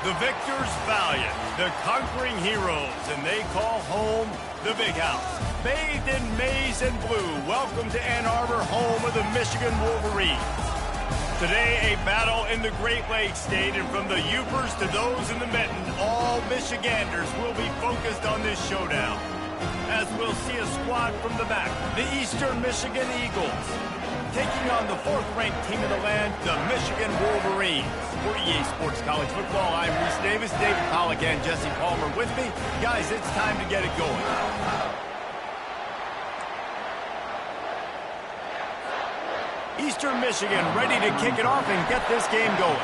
The victors valiant, the conquering heroes, and they call home the Big House. Bathed in maize and blue, welcome to Ann Arbor, home of the Michigan Wolverines. Today, a battle in the Great Lakes State, and from the Upers to those in the Mitten, all Michiganders will be focused on this showdown. As we'll see a squad from the back, the Eastern Michigan Eagles, taking on the fourth-ranked team of the land, the Michigan Wolverines. For EA Sports College Football, I'm Reese Davis, David Pollack, and Jesse Palmer with me. Guys, it's time to get it going. Eastern Michigan ready to kick it off and get this game going.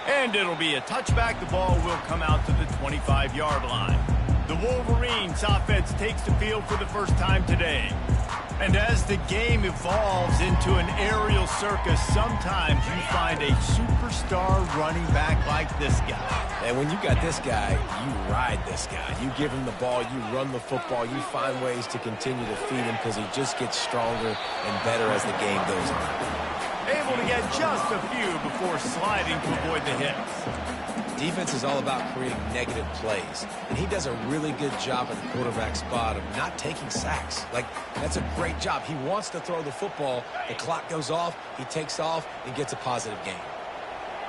And it'll be a touchback. The ball will come out to the 25-yard line. The Wolverines offense takes the field for the first time today. And as the game evolves into an aerial circus, sometimes you find a superstar running back like this guy. And when you got this guy, you ride this guy. You give him the ball, you run the football, you find ways to continue to feed him because he just gets stronger and better as the game goes on. Able to get just a few before sliding to avoid the hits. Defense is all about creating negative plays, and he does a really good job at the quarterback spot of not taking sacks. Like, that's a great job. He wants to throw the football. The clock goes off, he takes off, and gets a positive gain.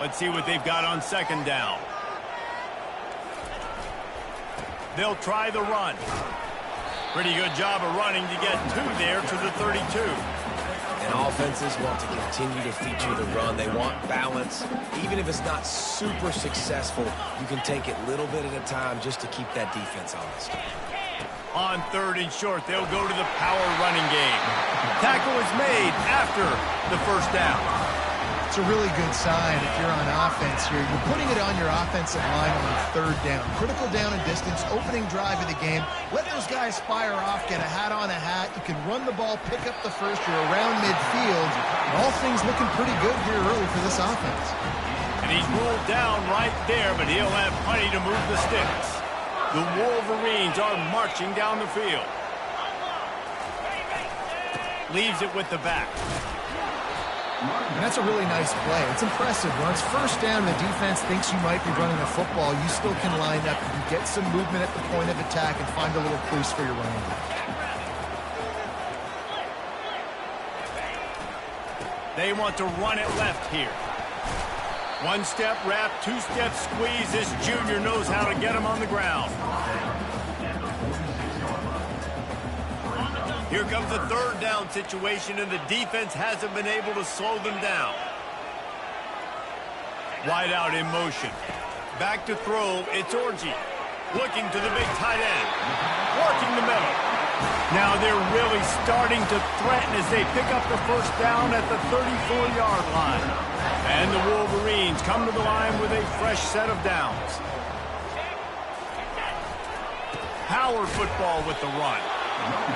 Let's see what they've got on second down. They'll try the run. Pretty good job of running to get two there to the 32. And offenses want to continue to feature the run. They want balance. Even if it's not super successful, you can take it little bit at a time just to keep that defense honest. On third and short, they'll go to the power running game. Tackle is made after the first down. It's a really good sign if you're on offense here. You're putting it on your offensive line on third down. Critical down and distance, opening drive of the game. Let those guys fire off, get a hat on a hat. You can run the ball, pick up the first. You're around midfield. And all things looking pretty good here early for this offense. And he's ruled down right there, but he'll have plenty to move the sticks. The Wolverines are marching down the field. Leaves it with the back. And that's a really nice play. It's impressive. When it's first down, the defense thinks you might be running a football. You still can line up. You can get some movement at the point of attack and find a little crease for your running back. They want to run it left here. One-step wrap, two-step squeeze. This junior knows how to get him on the ground. Here comes a third down situation, and the defense hasn't been able to slow them down. Wide out in motion. Back to throw, it's Orji. Looking to the big tight end. Working the middle. Now they're really starting to threaten as they pick up the first down at the 34-yard line. And the Wolverines come to the line with a fresh set of downs. Power football with the run.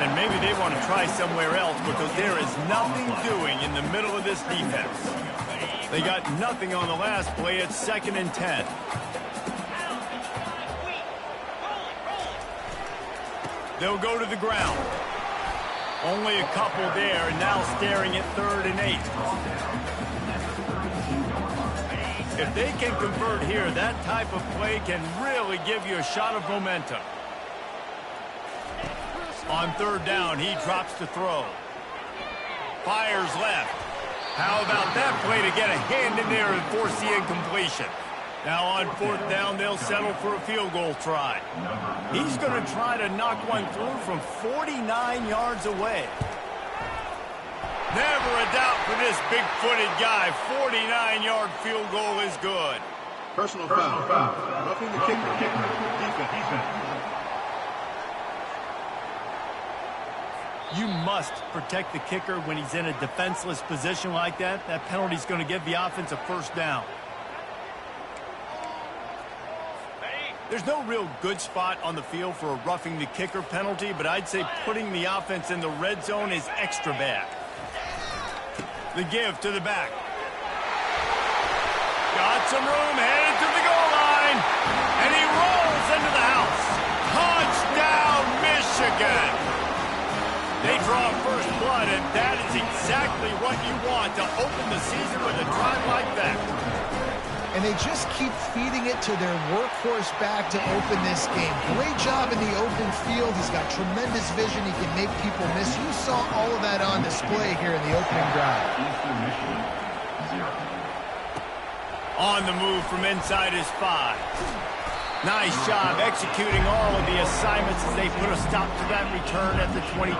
And maybe they want to try somewhere else because there is nothing doing in the middle of this defense. They got nothing on the last play. It's 2nd and 10. They'll go to the ground. Only a couple there, and now staring at 3rd and 8. If they can convert here, that type of play can really give you a shot of momentum. On 3rd down, he drops to throw. Fires left. How about that play to get a hand in there and force the incompletion? Now on 4th down, they'll settle for a field goal try. He's going to try to knock one through from 49 yards away. Never a doubt for this big-footed guy. 49-yard field goal is good. Personal foul. Roughing the kicker. Defense. You must protect the kicker when he's in a defenseless position like that. That penalty is going to give the offense a first down. There's no real good spot on the field for a roughing the kicker penalty, but I'd say putting the offense in the red zone is extra bad. The give to the back. Got some room, headed to the goal line, and he rolls into the house. Touchdown, Michigan! They draw first blood, and that is exactly what you want to open the season with a drive like that. And they just keep feeding it to their workhorse back to open this game. Great job in the open field. He's got tremendous vision. He can make people miss. You saw all of that on display here in the opening drive. On the move from inside his 5. Nice job executing all of the assignments as they put a stop to that return at the 22.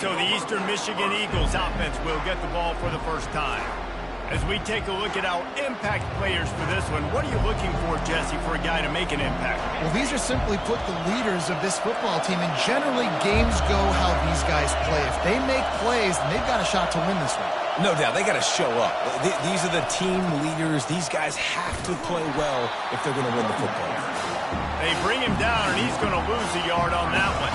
So the Eastern Michigan Eagles offense will get the ball for the first time. As we take a look at our impact players for this one, what are you looking for, Jesse, for a guy to make an impact? Well, these are simply put the leaders of this football team, and generally games go how these guys play. If they make plays, then they've got a shot to win this one. No doubt, they got to show up. These are the team leaders. These guys have to play well if they're going to win the football. They bring him down, and he's going to lose a yard on that one.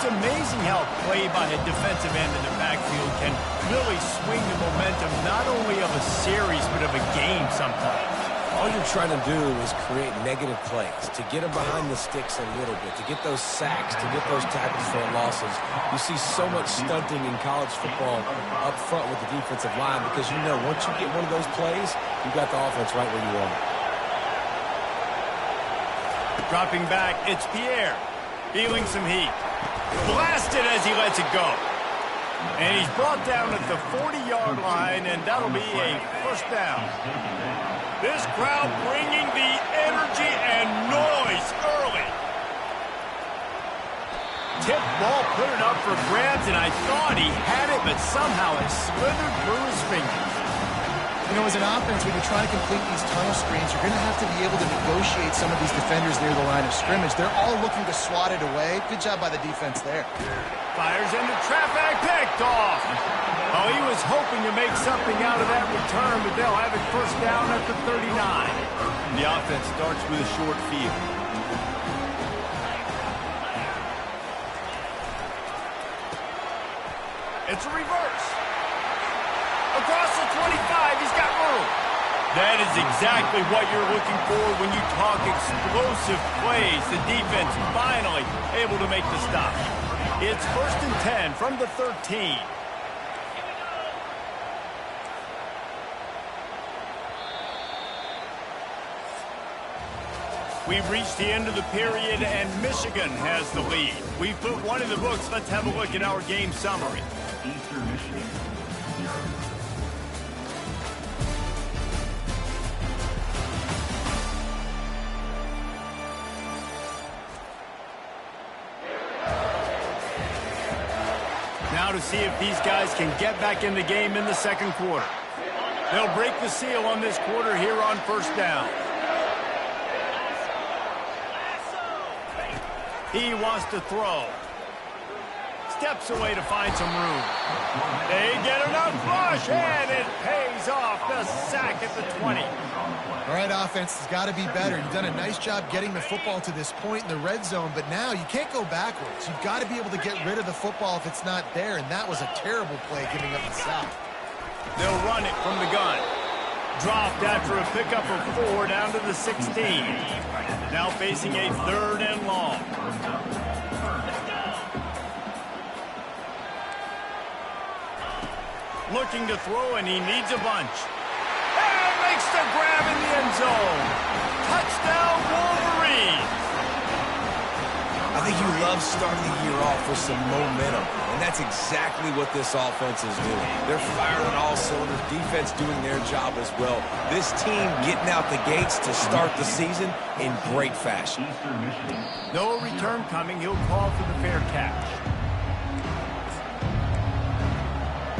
It's amazing how a play by a defensive end in the backfield can really swing the momentum not only of a series but of a game sometimes. All you're trying to do is create negative plays, to get them behind the sticks a little bit, to get those sacks, to get those tackles for losses. You see so much stunting in college football up front with the defensive line because you know once you get one of those plays, you've got the offense right where you want it. Dropping back, it's Pierre. Feeling some heat. Blasted as he lets it go. And he's brought down at the 40-yard line, and that'll be a first down. This crowd bringing the energy and noise early. Tip ball, put it up for grabs, and I thought he had it, but somehow it slithered through his fingers. You know, as an offense, when you're trying to complete these tunnel screens, you're going to have to be able to negotiate some of these defenders near the line of scrimmage. They're all looking to swat it away. Good job by the defense there. Fires into traffic, picked off. Oh, he was hoping to make something out of that return, but they'll have it first down at the 39. The offense starts with a short field. It's a reverse. Across the 25, he's got room. That is exactly what you're looking for when you talk explosive plays. The defense finally able to make the stop. It's 1st and 10 from the 13. We've reached the end of the period, and Michigan has the lead. We've put one in the books. Let's have a look at our game summary. Eastern Michigan. Now to see if these guys can get back in the game in the second quarter. They'll break the seal on this quarter here on first down. He wants to throw. Steps away to find some room. They get enough push, and it pays off. The sack at the 20. All right, offense has got to be better. You've done a nice job getting the football to this point in the red zone, but now you can't go backwards. You've got to be able to get rid of the football if it's not there, and that was a terrible play giving up the sack. They'll run it from the gun. Dropped after a pickup of 4 down to the 16. Now facing a 3rd and long. Looking to throw, and he needs a bunch. And makes the grab in the end zone. Touchdown, Wolverine. I think you love starting the year off with some momentum, and that's exactly what this offense is doing. They're firing on all cylinders, defense doing their job as well. This team getting out the gates to start the season in great fashion. No return coming. He'll call for the fair catch.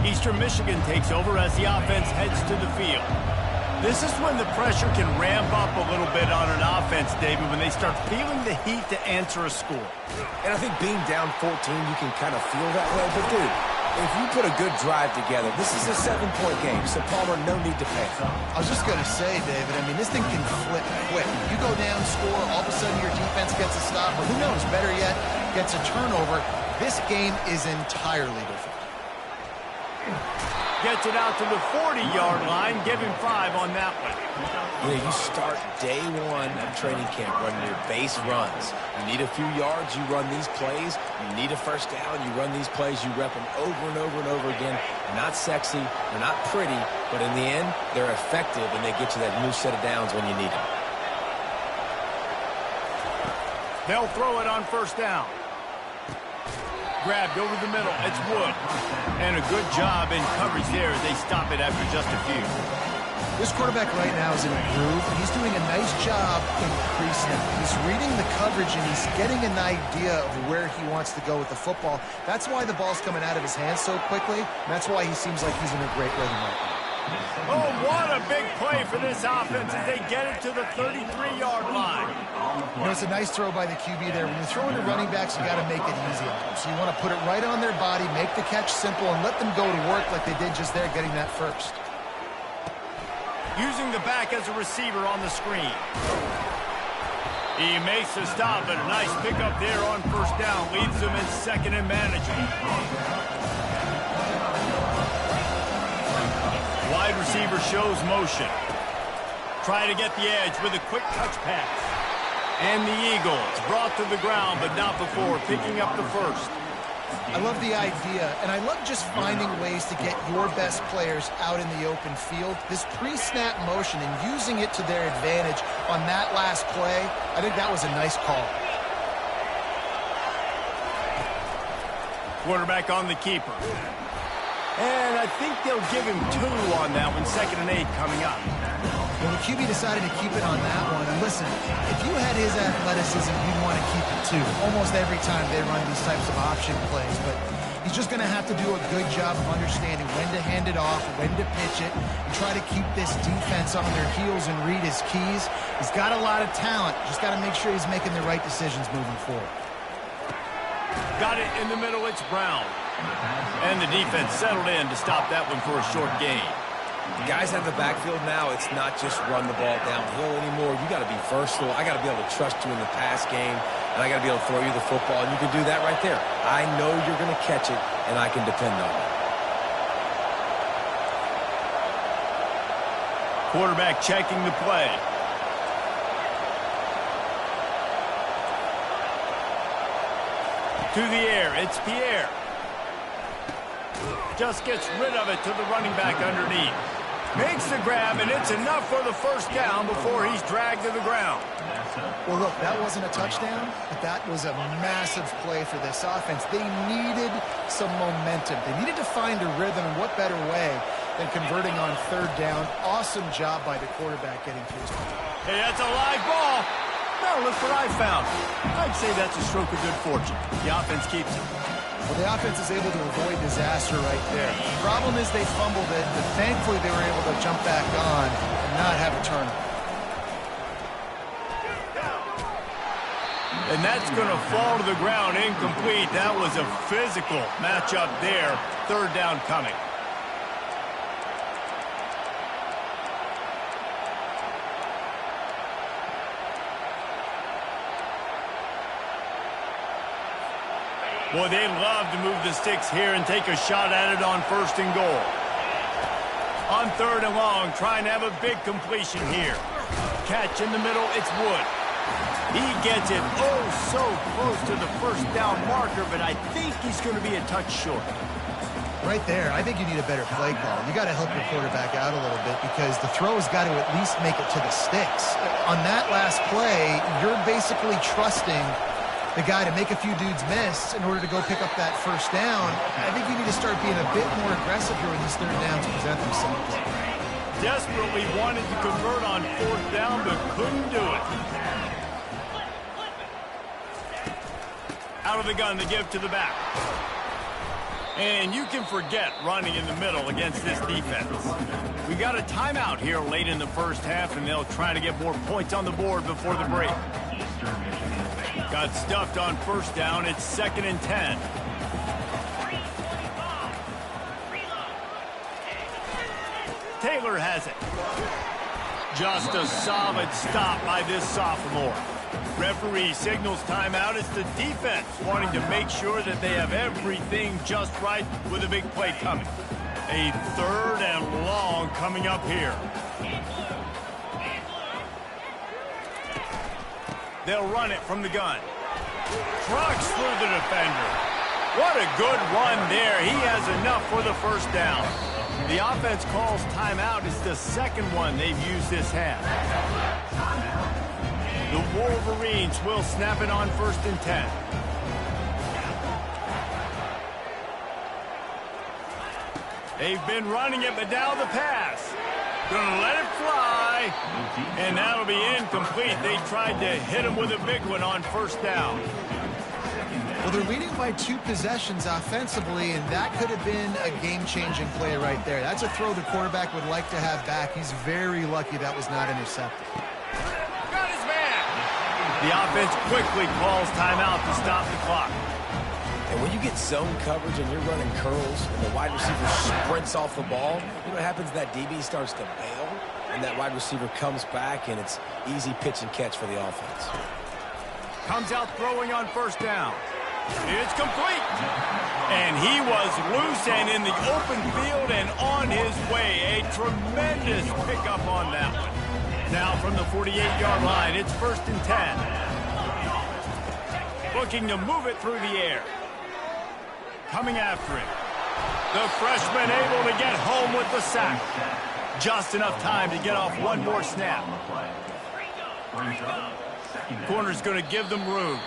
Eastern Michigan takes over as the offense heads to the field. This is when the pressure can ramp up a little bit on an offense, David, when they start feeling the heat to answer a score. And I think being down 14, you can kind of feel that way. But, dude, if you put a good drive together, this is a 7-point game, so Palmer, no need to panic. I was just going to say, David, I mean, this thing can flip quick. You go down, score, all of a sudden your defense gets a stop, or who knows, better yet, gets a turnover. This game is entirely different. Gets it out to the 40-yard line. Give him 5 on that one. You know, you start day one of training camp running your base runs. You need a few yards, you run these plays. You need a first down, you run these plays. You rep them over and over and over again. They're not sexy, they're not pretty, but in the end, they're effective, and they get you that new set of downs when you need them. They'll throw it on first down. Grabbed over the middle. It's Wood. And a good job in coverage there as they stop it after just a few. This quarterback right now is in a groove, and he's doing a nice job in pre-snap. He's reading the coverage, and he's getting an idea of where he wants to go with the football. That's why the ball's coming out of his hands so quickly, and that's why he seems like he's in a great rhythm right now. Oh, what a big play for this offense as they get it to the 33-yard line. You know, it's a nice throw by the QB there. When you're throwing to running backs, you got to make it easy on them. So you want to put it right on their body, make the catch simple, and let them go to work like they did just there, getting that first. Using the back as a receiver on the screen. He makes the stop, but a nice pickup there on first down. Leaves them in second and manageable. Wide receiver shows motion. Try to get the edge with a quick touch pass. And the Eagles brought to the ground, but not before picking up the first. I love the idea, and I love just finding ways to get your best players out in the open field. This pre-snap motion and using it to their advantage on that last play, I think that was a nice call. Quarterback on the keeper. And I think they'll give him 2 on that one. 2nd and 8 coming up. Well, the QB decided to keep it on that one. And listen, if you had his athleticism, you'd want to keep it too. Almost every time they run these types of option plays. But he's just going to have to do a good job of understanding when to hand it off, when to pitch it, and try to keep this defense on their heels and read his keys. He's got a lot of talent. Just got to make sure he's making the right decisions moving forward. Got it in the middle. It's Brown. And the defense settled in to stop that one for a short gain. The guys out of the backfield now, it's not just run the ball downhill anymore. You got to be versatile. I got to be able to trust you in the pass game, and I got to be able to throw you the football, and you can do that right there. I know you're going to catch it, and I can depend on it. Quarterback checking the play. To the air, it's Pierre. Just gets rid of it to the running back underneath. Makes the grab, and it's enough for the first down before he's dragged to the ground. Well, look, that wasn't a touchdown, but that was a massive play for this offense. They needed some momentum. They needed to find a rhythm, and what better way than converting on 3rd down. Awesome job by the quarterback getting to his feet. Hey, that's a live ball. Now look what I found. I'd say that's a stroke of good fortune. The offense keeps it. Well, the offense is able to avoid disaster right there. The problem is they fumbled it, but thankfully they were able to jump back on and not have a turnover. And that's going to fall to the ground incomplete. That was a physical matchup there. 3rd down coming. Boy, they'd love to move the sticks here and take a shot at it on 1st and goal. On 3rd and long, trying to have a big completion here. Catch in the middle, it's Wood. He gets it so close to the 1st down marker, but I think he's going to be a touch short. Right there, I think you need a better play call. You got to help your quarterback out a little bit because the throw's got to at least make it to the sticks. On that last play, you're basically trusting the guy to make a few dudes miss in order to go pick up that 1st down. I think you need to start being a bit more aggressive here when these 3rd downs present themselves. Desperately wanted to convert on 4th down, but couldn't do it. Out of the gun to give to the back. And you can forget running in the middle against this defense. We got a timeout here late in the 1st half, and they'll try to get more points on the board before the break. Got stuffed on 1st down. It's 2nd and 10. Taylor has it. Just a solid stop by this sophomore. Referee signals timeout. It's the defense wanting to make sure that they have everything just right with a big play coming. A 3rd and long coming up here. They'll run it from the gun. Trucks through the defender. What a good run there. He has enough for the first down. The offense calls timeout. It's the 2nd one they've used this half. The Wolverines will snap it on 1st and 10. They've been running it, but now the pass. Gonna let it fly. And that'll be incomplete. They tried to hit him with a big one on 1st down. Well, they're leading by 2 possessions offensively, and that could have been a game-changing play right there. That's a throw the quarterback would like to have back. He's very lucky that was not intercepted. Got his man. The offense quickly calls timeout to stop the clock. And when you get zone coverage and you're running curls and the wide receiver sprints off the ball, you know what happens? That DB starts to bail, and that wide receiver comes back, and it's easy pitch and catch for the offense. Comes out throwing on 1st down. It's complete. And he was loose and in the open field and on his way. A tremendous pickup on that one. Now from the 48-yard line, it's 1st and 10. Looking to move it through the air. Coming after it. The freshman able to get home with the sack. Just enough time to get off one more snap. Corner's going to give them room.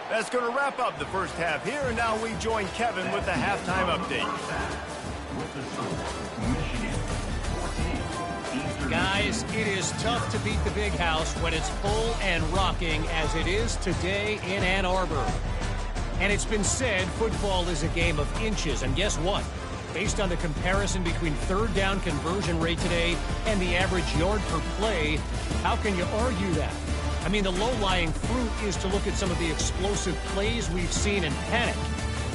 That's going to wrap up the first half here, and now we join Kevin with the halftime update. Guys, it is tough to beat the Big House when it's full and rocking as it is today in Ann Arbor. And it's been said football is a game of inches, and guess what? Based on the comparison between 3rd down conversion rate today and the average yard per play, how can you argue that? I mean, the low-lying fruit is to look at some of the explosive plays we've seen in panic.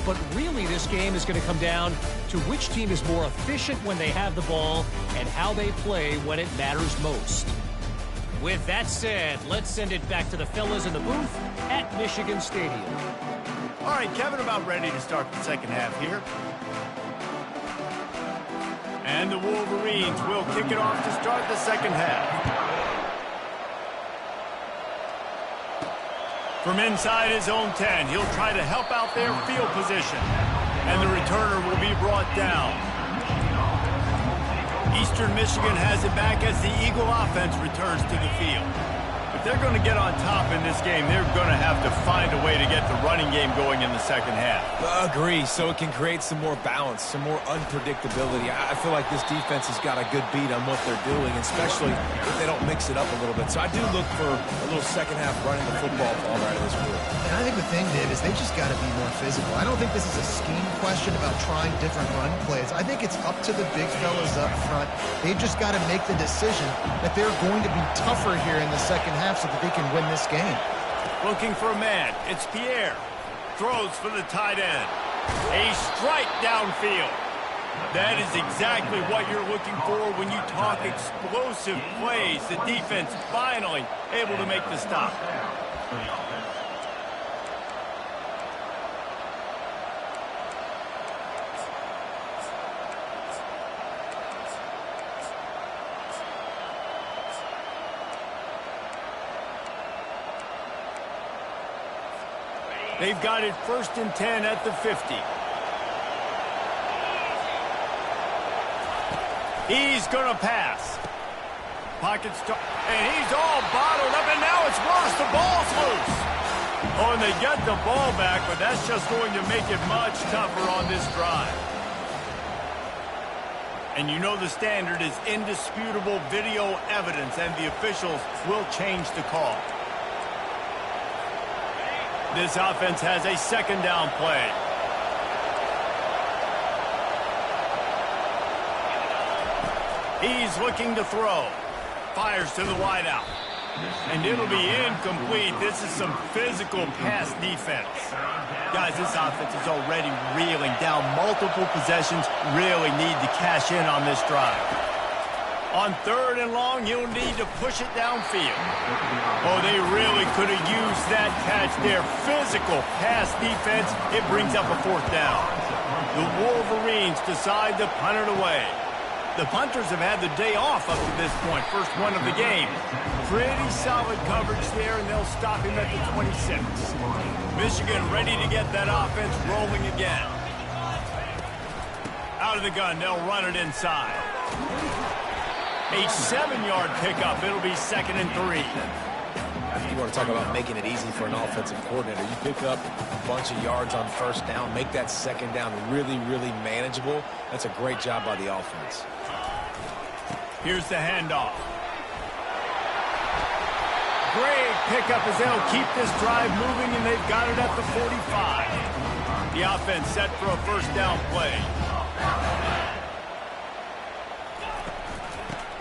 But really, this game is going to come down to which team is more efficient when they have the ball and how they play when it matters most. With that said, let's send it back to the fellas in the booth at Michigan Stadium. All right, Kevin, about ready to start the second half here. And the Wolverines will kick it off to start the second half. From inside his own 10, he'll try to help out their field position. And the returner will be brought down. Eastern Michigan has it back as the Eagle offense returns to the field. If they're going to get on top in this game, they're going to have to find a way to get the running game going in the second half. Agree, so it can create some more balance, some more unpredictability. I feel like this defense has got a good beat on what they're doing, especially if they don't mix it up a little bit. So I do look for a little second half running the football ball right of this group. And I think the thing, Dave, is they just got to be more physical. I don't think this is a scheme question about trying different run plays. I think it's up to the big fellas up front. They've just got to make the decision that they're going to be tougher here in the second half so that they can win this game. Looking for a man. It's Pierre. Throws for the tight end. A strike downfield. That is exactly what you're looking for when you talk explosive plays. The defense finally able to make the stop. They've got it 1st and 10 at the 50. He's going to pass. Pocket start, and he's all bottled up, and now it's worse. The ball's loose. Oh, and they get the ball back, but that's just going to make it much tougher on this drive. And you know the standard is indisputable video evidence, and the officials will change the call. This offense has a second down play. He's looking to throw. Fires to the wideout. And it'll be incomplete. This is some physical pass defense. Guys, this offense is already reeling down multiple possessions. Really need to cash in on this drive. On 3rd and long, he'll need to push it downfield. Oh, they really could have used that catch there. Physical pass defense. It brings up a 4th down. The Wolverines decide to punt it away. The punters have had the day off up to this point. First one of the game. Pretty solid coverage there, and they'll stop him at the 26. Michigan ready to get that offense rolling again. Out of the gun, they'll run it inside. A 7-yard pickup. It'll be 2nd and 3. You want to talk about making it easy for an offensive coordinator. You pick up a bunch of yards on 1st down, make that 2nd down really, really manageable. That's a great job by the offense. Here's the handoff. Great pickup as they'll keep this drive moving, and they've got it at the 45. The offense set for a 1st down play.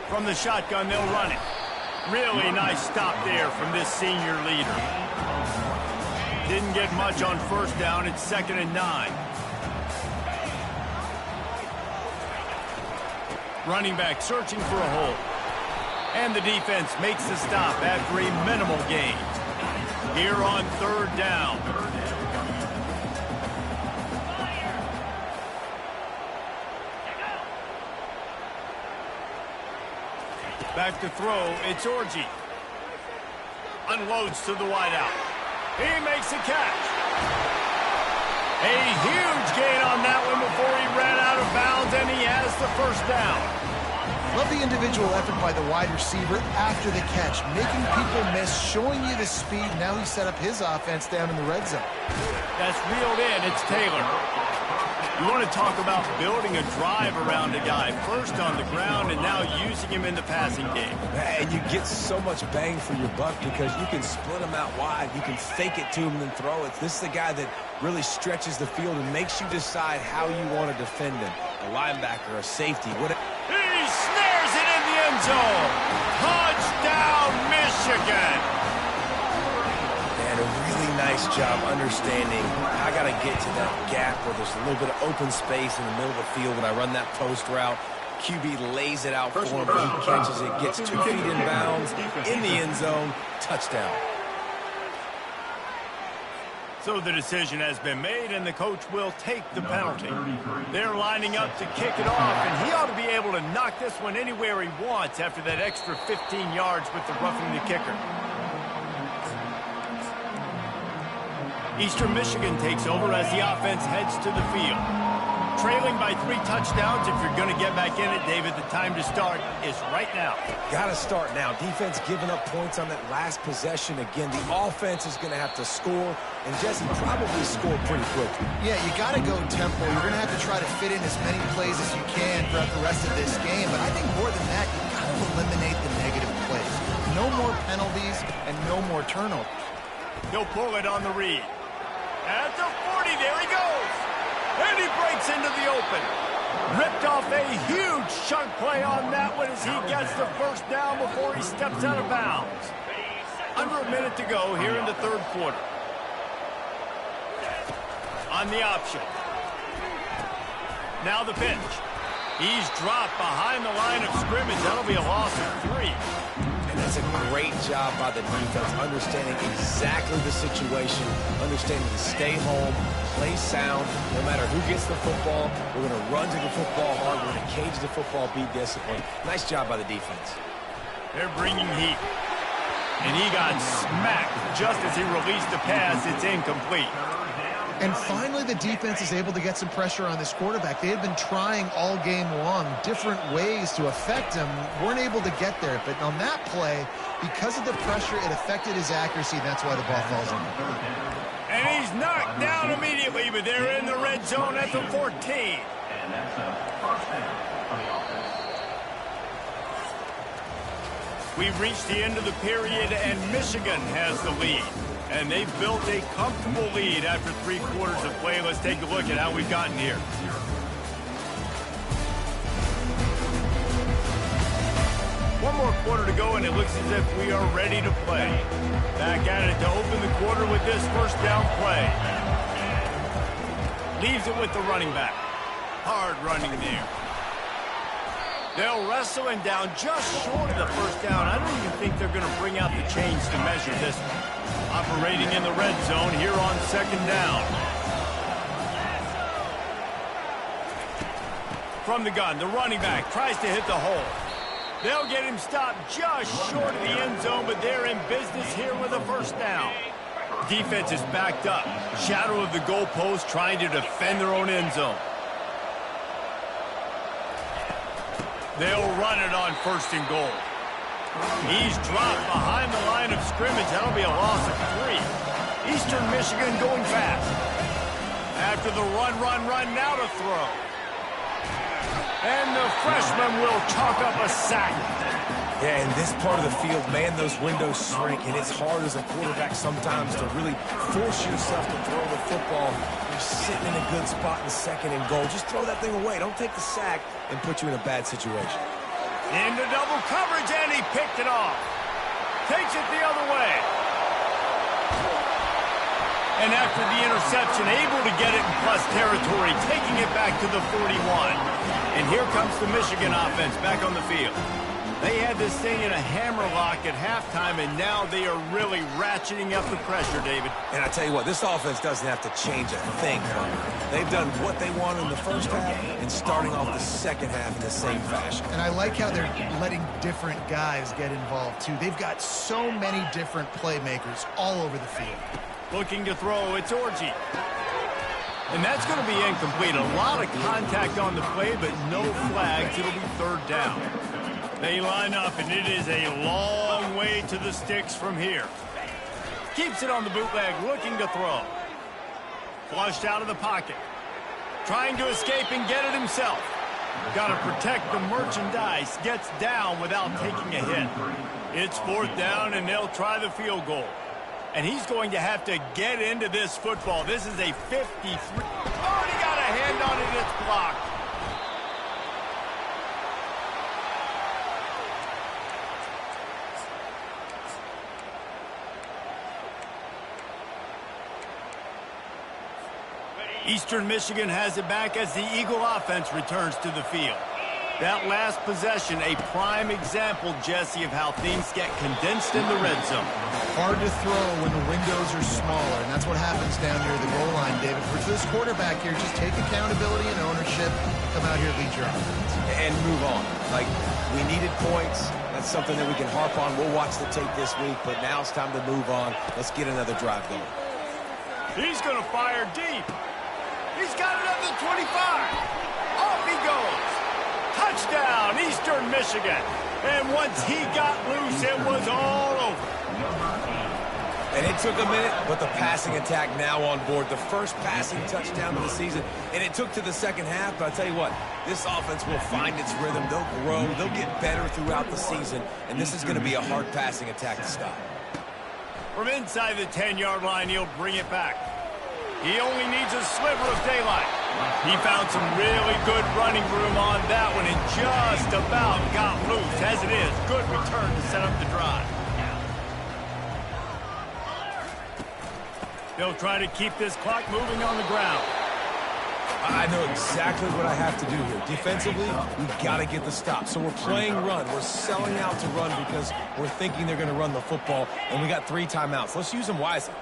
From the shotgun, they'll run it. Really nice stop there from this senior leader. Didn't get much on 1st down. It's 2nd and 9. Running back searching for a hole. And the defense makes the stop after a minimal gain. Here on 3rd down. Back to throw, it's Orji. Unloads to the wideout. He makes a catch. A huge gain on that one before he ran out of bounds, and he has the 1st down. Love the individual effort by the wide receiver after the catch, making people miss, showing you the speed. Now he set up his offense down in the red zone. That's reeled in. It's Taylor. You want to talk about building a drive around a guy, first on the ground and now using him in the passing game. And you get so much bang for your buck because you can split him out wide. You can fake it to him and throw it. This is the guy that really stretches the field and makes you decide how you want to defend him. A linebacker, a safety. He snares it in the end zone. Touchdown, Michigan. And a really nice job understanding I got to get to that gap where there's a little bit of open space in the middle of the field when I run that post route. QB lays it out for him. He catches it, gets 2 feet in bounds, in the end zone, touchdown. So the decision has been made, and the coach will take the penalty. They're lining up to kick it off, and he ought to be able to knock this one anywhere he wants after that extra 15 yards with the roughing the kicker. Eastern Michigan takes over as the offense heads to the field. Trailing by 3 touchdowns. If you're going to get back in it, David, the time to start is right now. Got to start now. Defense giving up points on that last possession. Again, the offense is going to have to score, and Jesse probably score pretty quickly. Yeah, you got to go tempo. You're going to have to try to fit in as many plays as you can throughout the rest of this game. But I think more than that, you got to eliminate the negative plays. No more penalties and no more turnovers. He'll pull it on the read. At the 40, there he goes. And he breaks into the open. Ripped off a huge chunk play on that one as he gets the 1st down before he steps out of bounds. Under a minute to go here in the 3rd quarter. On the option. Now the pitch. He's dropped behind the line of scrimmage. That'll be a loss of 3. That's a great job by the defense, understanding exactly the situation, understanding to stay home, play sound. No matter who gets the football, we're going to run to the football hard. We're going to cage the football, be disciplined. Nice job by the defense. They're bringing heat. And he got smacked just as he released the pass. It's incomplete. And finally, the defense is able to get some pressure on this quarterback. They had been trying all game long different ways to affect him. Weren't able to get there. But on that play, because of the pressure, it affected his accuracy. That's why the ball falls in. And he's knocked down immediately, but they're in the red zone at the 14. We've reached the end of the period, and Michigan has the lead. And they've built a comfortable lead after 3 quarters of play. Let's take a look at how we've gotten here. One more quarter to go, and it looks as if we are ready to play. Back at it to open the quarter with this 1st down play. Leaves it with the running back. Hard running there. They'll wrestle him down just short of the first down. I don't even think they're going to bring out the chains to measure this one. Operating in the red zone here on second down. From the gun, the running back tries to hit the hole. They'll get him stopped just short of the end zone, but they're in business here with a first down. Defense is backed up. Shadow of the goalpost trying to defend their own end zone. They'll run it on first and goal. He's dropped behind the line of scrimmage. That'll be a loss of 3. Eastern Michigan going fast. After the run, now to throw. And the freshman will chalk up a sack. Yeah, in this part of the field, man, those windows shrink, and it's hard as a quarterback sometimes to really force yourself to throw the football. You're sitting in a good spot in second and goal. Just throw that thing away. Don't take the sack and put you in a bad situation. Into double coverage, and he picked it off. Takes it the other way. And after the interception, able to get it in plus territory, taking it back to the 41. And here comes the Michigan offense back on the field. They had this thing in a hammerlock at halftime, and now they are really ratcheting up the pressure, David. And I tell you what, this offense doesn't have to change a thing. They've done what they want in the first half and starting off the second half in the same fashion. And I like how they're letting different guys get involved, too. They've got so many different playmakers all over the field. Looking to throw, it's Orji. And that's going to be incomplete. A lot of contact on the play, but no flags. It'll be third down. They line up, and it is a long way to the sticks from here. Keeps it on the bootleg, looking to throw. Flushed out of the pocket. Trying to escape and get it himself. Got to protect the merchandise. Gets down without taking a hit. It's fourth down, and they'll try the field goal. And he's going to have to get into this football. This is a 53. Oh, he got a hand on it. It's blocked. Eastern Michigan has it back as the Eagle offense returns to the field. That last possession, a prime example, Jesse, of how things get condensed in the red zone. Hard to throw when the windows are smaller, and that's what happens down near the goal line, David. For this quarterback here, just take accountability and ownership, come out here, lead your offense. And move on. Like, we needed points. That's something that we can harp on. We'll watch the tape this week, but now it's time to move on. Let's get another drive going. He's going to fire deep. He's got it at the 25. Off he goes. Touchdown, Eastern Michigan. And once he got loose, it was all over. And it took a minute, but the passing attack now on board. The first passing touchdown of the season. And it took to the second half, but I'll tell you what, this offense will find its rhythm. They'll grow. They'll get better throughout the season. And this is going to be a hard passing attack to stop. From inside the 10-yard line, he'll bring it back. He only needs a sliver of daylight. He found some really good running room on that one and just about got loose. As it is, good return to set up the drive. They'll try to keep this clock moving on the ground. I know exactly what I have to do here. Defensively, we've got to get the stop. So we're playing run. We're selling out to run because we're thinking they're going to run the football, and we got 3 timeouts. Let's use them wisely.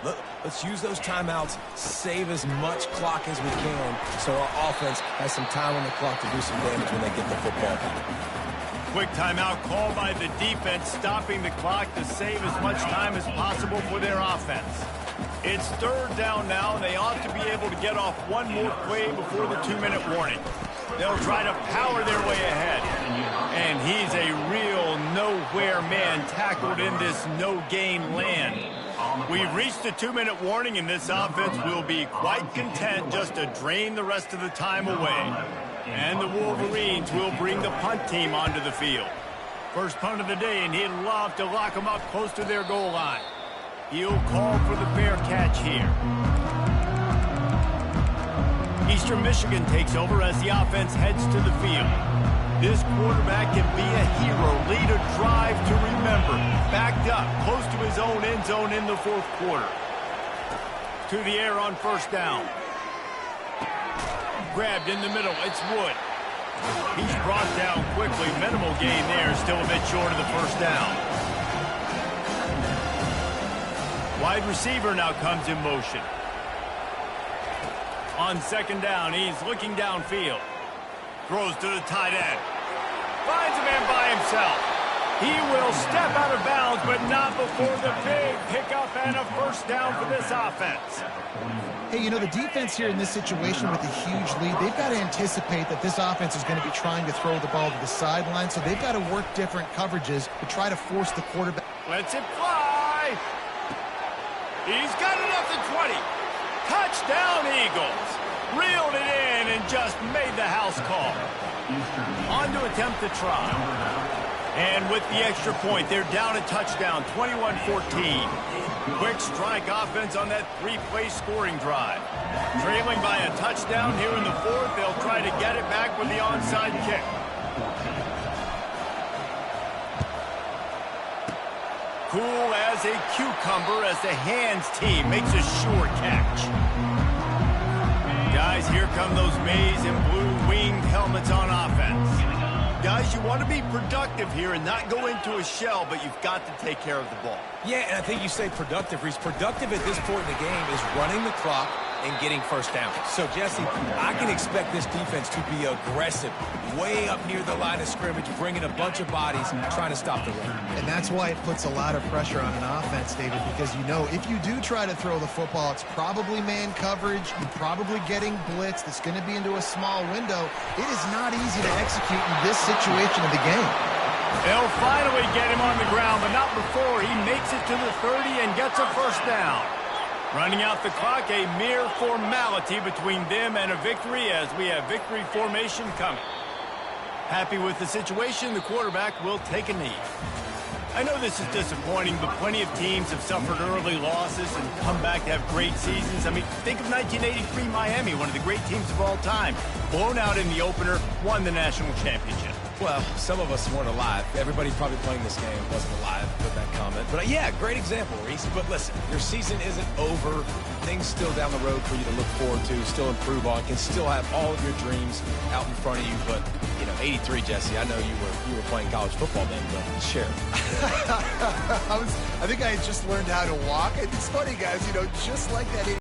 Let's use those timeouts, save as much clock as we can so our offense has some time on the clock to do some damage when they get the football back. Quick timeout called by the defense, stopping the clock to save as much time as possible for their offense. It's third down now, and they ought to be able to get off one more play before the 2-minute warning. They'll try to power their way ahead. And he's a real nowhere man tackled in this no-gain land. We've reached the 2-minute warning, and this offense will be quite content just to drain the rest of the time away. And the Wolverines will bring the punt team onto the field. First punt of the day, and he'd love to lock them up close to their goal line. He'll call for the fair catch here. Eastern Michigan takes over as the offense heads to the field. This quarterback can be a hero, lead a drive to remember. Backed up, close to his own end zone in the fourth quarter. To the air on first down. Grabbed in the middle, it's Wood. He's brought down quickly. Minimal gain there. Still a bit short of the first down. Wide receiver now comes in motion. On second down, he's looking downfield. Throws to the tight end. Finds a man by himself. He will step out of bounds, but not before the big pickup and a first down for this offense. Hey, you know, the defense here in this situation with a huge lead, they've got to anticipate that this offense is going to be trying to throw the ball to the sideline, so they've got to work different coverages to try to force the quarterback. Lets it fly. He's got it up to 20. Touchdown, Eagles. Reeled it in and just made the house call. On to attempt to try. And with the extra point, they're down a touchdown, 21-14. Quick strike offense on that three-play scoring drive. Trailing by a touchdown here in the fourth, they'll try to get it back with the onside kick. Cool as a cucumber as the hands team makes a sure catch. Guys, here come those maize and blue winged helmets on offense. Guys, you want to be productive here and not go into a shell, but you've got to take care of the ball. Yeah, and I think you say productive, Reese. Productive at this point in the game is running the clock and getting first down. So, Jesse, I can expect this defense to be aggressive, way up near the line of scrimmage, bringing a bunch of bodies, trying to stop the run. And that's why it puts a lot of pressure on an offense, David, because you know if you do try to throw the football, it's probably man coverage, you're probably getting blitzed, it's going to be into a small window. It is not easy to execute in this situation of the game. They'll finally get him on the ground, but not before he makes it to the 30 and gets a first down. Running out the clock, a mere formality between them and a victory as we have victory formation coming. Happy with the situation, the quarterback will take a knee. I know this is disappointing, but plenty of teams have suffered early losses and come back to have great seasons. I mean, think of 1983 Miami, one of the great teams of all time. Blown out in the opener, won the national championship. Well, some of us weren't alive. Everybody probably playing this game wasn't alive with that comment. But yeah, great example, Reese. But listen, your season isn't over. Things still down the road for you to look forward to, still improve on, can still have all of your dreams out in front of you. But, you know, 83, Jesse, I know you were playing college football then, but share. I think I had just learned how to walk. It's funny, guys, you know, just like that